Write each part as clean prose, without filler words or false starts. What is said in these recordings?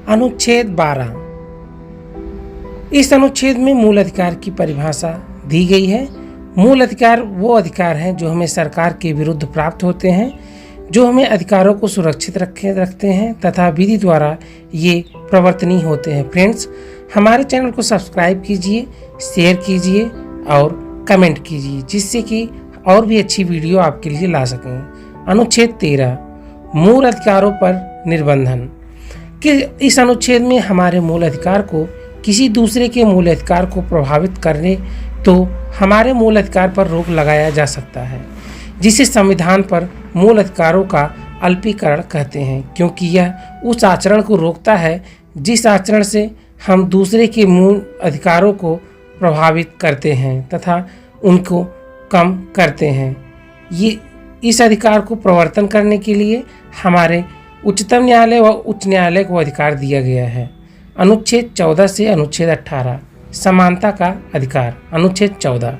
अनुच्छेद 12। इस अनुच्छेद में मूल अधिकार की परिभाषा दी गई है। मूल अधिकार वो अधिकार हैं जो हमें सरकार के विरुद्ध प्राप्त होते हैं, जो हमें अधिकारों को सुरक्षित रखते हैं तथा विधि द्वारा ये प्रवर्तनीय होते हैं। फ्रेंड्स, हमारे चैनल को सब्सक्राइब कीजिए, शेयर कीजिए और कमेंट कीजिए, जिससे कि और भी अच्छी वीडियो आपके लिए ला सकें। अनुच्छेद 13, मूल अधिकारों पर निर्बंधन। कि इस अनुच्छेद में हमारे मूल अधिकार को किसी दूसरे के मूल अधिकार को प्रभावित करने तो हमारे मूल अधिकार पर रोक लगाया जा सकता है, जिसे संविधान पर मूल अधिकारों का अल्पीकरण कहते हैं, क्योंकि यह उस आचरण को रोकता है जिस आचरण से हम दूसरे के मूल अधिकारों को प्रभावित करते हैं तथा उनको कम करते हैं। ये इस अधिकार को प्रवर्तन करने के लिए हमारे उच्चतम न्यायालय व उच्च न्यायालय को अधिकार दिया गया है। अनुच्छेद 14 से अनुच्छेद 18, समानता का अधिकार। अनुच्छेद 14।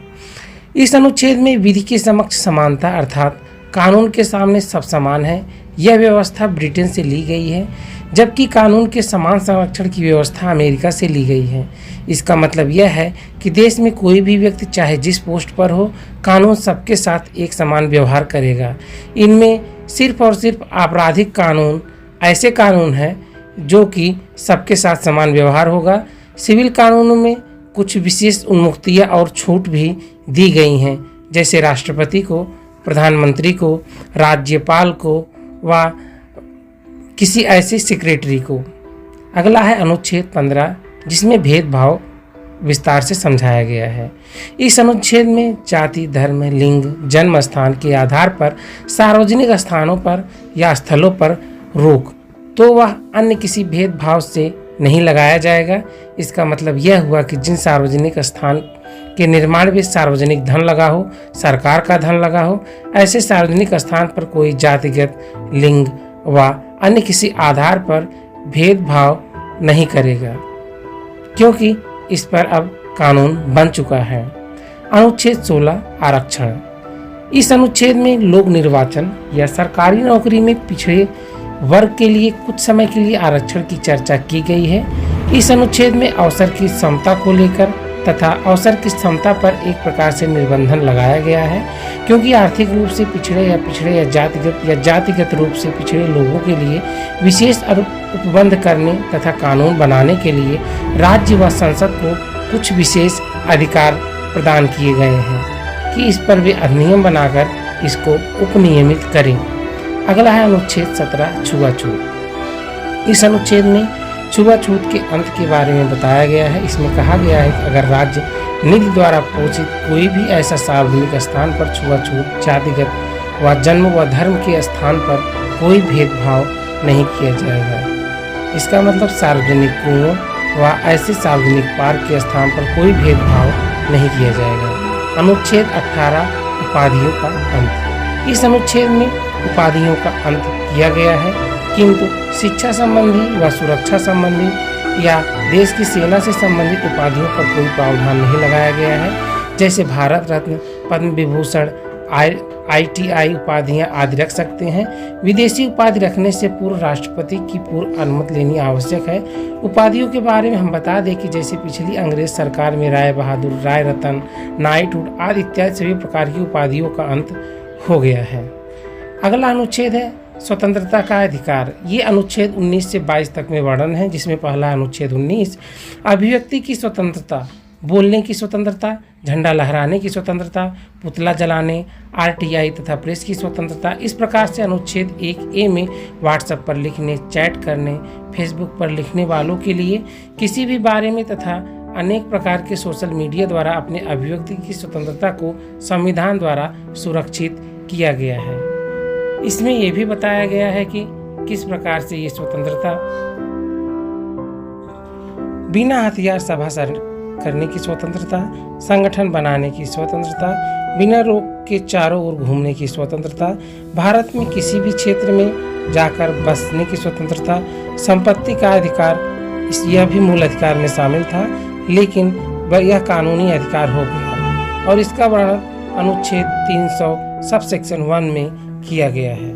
इस अनुच्छेद में विधि के समक्ष समानता अर्थात कानून के सामने सब समान है, यह व्यवस्था ब्रिटेन से ली गई है, जबकि कानून के समान संरक्षण की व्यवस्था अमेरिका से ली गई है। इसका मतलब यह है कि देश में कोई भी व्यक्ति चाहे जिस पोस्ट पर हो, कानून सबके साथ एक समान व्यवहार करेगा। इनमें सिर्फ और सिर्फ आपराधिक कानून ऐसे कानून हैं जो कि सबके साथ समान व्यवहार होगा। सिविल कानूनों में कुछ विशेष उन्मुक्तियाँ और छूट भी दी गई हैं, जैसे राष्ट्रपति को, प्रधानमंत्री को, राज्यपाल को व किसी ऐसे सेक्रेटरी को। अगला है अनुच्छेद 15, जिसमें भेदभाव विस्तार से समझाया गया है। इस अनुच्छेद में जाति, धर्म, लिंग, जन्म स्थान के आधार पर सार्वजनिक स्थानों पर या स्थलों पर रोक तो वह अन्य किसी भेदभाव से नहीं लगाया जाएगा। इसका मतलब यह हुआ कि जिन सार्वजनिक स्थान के निर्माण में सार्वजनिक धन लगा हो, सरकार का धन लगा हो, ऐसे सार्वजनिक स्थान पर कोई जातिगत, लिंग व अन्य किसी आधार पर भेदभाव नहीं करेगा, क्योंकि इस पर अब कानून बन चुका है। अनुच्छेद 16, आरक्षण। इस अनुच्छेद में लोक निर्वाचन या सरकारी नौकरी में पिछड़े वर्ग के लिए कुछ समय के लिए आरक्षण की चर्चा की गई है। इस अनुच्छेद में अवसर की समता को लेकर तथा अवसर की क्षमता पर एक प्रकार से निर्बंधन लगाया गया है, क्योंकि आर्थिक रूप से पिछड़े या जातिगत रूप से पिछड़े लोगों के लिए विशेष उपबंध करने तथा कानून बनाने के लिए राज्य व संसद को कुछ विशेष अधिकार प्रदान किए गए हैं कि इस पर वे अधिनियम बनाकर इसको उपनियमित करें। अगला है अनुच्छेद 17, छुआछूत। इस अनुच्छेद में छुआछूत के अंत के बारे में बताया गया है। इसमें कहा गया है कि अगर राज्य निधि द्वारा पोषित कोई भी ऐसा सार्वजनिक स्थान पर छुआछूत, जातिगत व जन्म व धर्म के स्थान पर कोई भेदभाव नहीं किया जाएगा। इसका मतलब सार्वजनिक कुओं व ऐसे सार्वजनिक पार्क के स्थान पर कोई भेदभाव नहीं किया जाएगा। अनुच्छेद 18, उपाधियों का अंत। इस अनुच्छेद में उपाधियों का अंत किया गया है, किंतु शिक्षा संबंधी व सुरक्षा संबंधी या देश की सेना से संबंधित उपाधियों पर कोई प्रावधान नहीं लगाया गया है। जैसे भारत रत्न, पद्म विभूषण, ITI उपाधियां आदि रख सकते हैं। विदेशी उपाधि रखने से पूर्व राष्ट्रपति की पूर्व अनुमति लेनी आवश्यक है। उपाधियों के बारे में हम बता दें कि जैसे पिछली अंग्रेज सरकार में राय बहादुर, राय रतन, नाइटहुड आदि इत्यादि सभी प्रकार की उपाधियों का अंत हो गया है। अगला अनुच्छेद है स्वतंत्रता का अधिकार। ये अनुच्छेद 19 से 22 तक में वर्णन है, जिसमें पहला अनुच्छेद 19, अभिव्यक्ति की स्वतंत्रता, बोलने की स्वतंत्रता, झंडा लहराने की स्वतंत्रता, पुतला जलाने, RTI तथा प्रेस की स्वतंत्रता। इस प्रकार से अनुच्छेद 1A में व्हाट्सएप पर लिखने, चैट करने, फेसबुक पर लिखने वालों के लिए किसी भी बारे में तथा अनेक प्रकार के सोशल मीडिया द्वारा अपने अभिव्यक्ति की स्वतंत्रता को संविधान द्वारा सुरक्षित किया गया है। इसमें यह भी बताया गया है कि किस प्रकार से ये स्वतंत्रता, बिना हथियार सभा करने की स्वतंत्रता, संगठन बनाने की स्वतंत्रता, बिना रोक के चारों ओर घूमने की स्वतंत्रता, भारत में किसी भी क्षेत्र में जाकर बसने की स्वतंत्रता, संपत्ति का अधिकार, यह भी मूल अधिकार में शामिल था, लेकिन यह कानूनी अधिकार हो गया और इसका वर्णन अनुच्छेद 300 सबसेक्शन 1 में किया गया है।